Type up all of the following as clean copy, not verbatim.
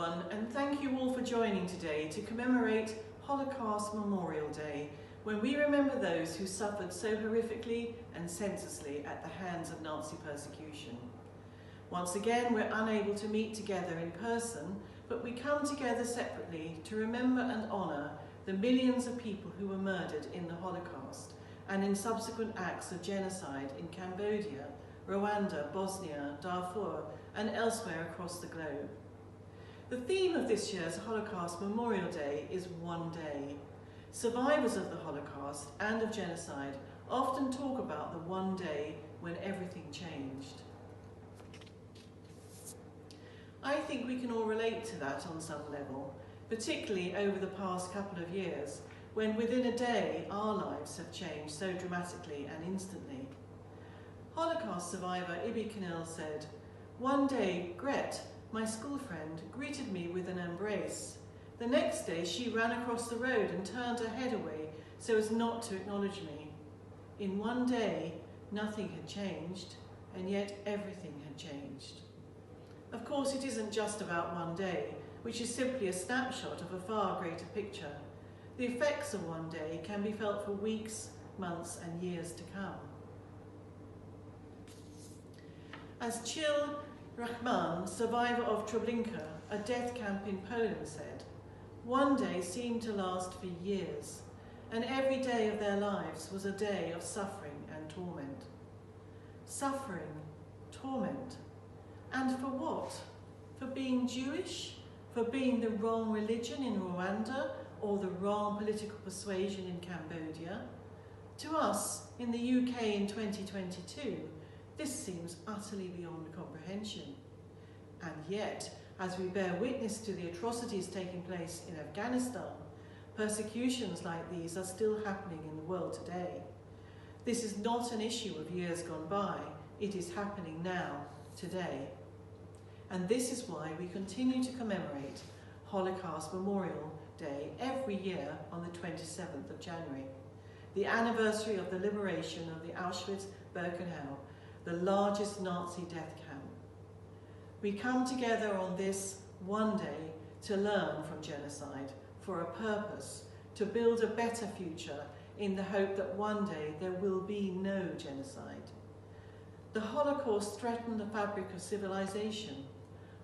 everyone, and thank you all for joining today to commemorate Holocaust Memorial Day, when we remember those who suffered so horrifically and senselessly at the hands of Nazi persecution. Once again, we're unable to meet together in person, but we come together separately to remember and honour the millions of people who were murdered in the Holocaust and in subsequent acts of genocide in Cambodia, Rwanda, Bosnia, Darfur, and elsewhere across the globe. The theme of this year's Holocaust Memorial Day is One Day. Survivors of the Holocaust and of genocide often talk about the one day when everything changed. I think we can all relate to that on some level, particularly over the past couple of years, when within a day our lives have changed so dramatically and instantly. Holocaust survivor Ibi Knil said, "One day, Gret, my school friend, greeted me with an embrace. The next day she ran across the road and turned her head away so as not to acknowledge me. In one day, nothing had changed, and yet everything had changed." Of course, it isn't just about one day, which is simply a snapshot of a far greater picture. The effects of one day can be felt for weeks, months, and years to come. As Chil Rachman, survivor of Treblinka, a death camp in Poland, said, "One day seemed to last for years, and every day of their lives was a day of suffering and torment." Suffering, torment, and for what? For being Jewish? For being the wrong religion in Rwanda or the wrong political persuasion in Cambodia? To us, in the UK in 2022, this seems utterly beyond comprehension. And yet, as we bear witness to the atrocities taking place in Afghanistan, persecutions like these are still happening in the world today. This is not an issue of years gone by, it is happening now, today. And this is why we continue to commemorate Holocaust Memorial Day every year on the 27th of January, the anniversary of the liberation of the Auschwitz-Birkenau, the largest Nazi death camp. We come together on this one day to learn from genocide for a purpose, to build a better future in the hope that one day there will be no genocide. The Holocaust threatened the fabric of civilization.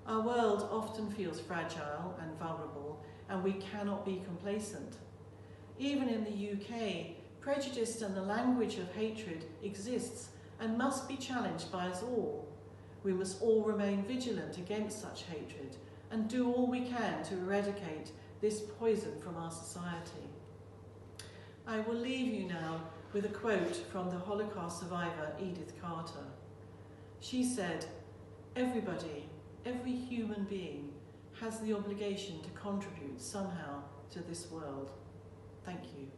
Our world often feels fragile and vulnerable, and we cannot be complacent. Even in the UK, prejudice and the language of hatred exists and must be challenged by us all. We must all remain vigilant against such hatred and do all we can to eradicate this poison from our society. I will leave you now with a quote from the Holocaust survivor Edith Carter. She said, "Everybody, every human being has the obligation to contribute somehow to this world." Thank you.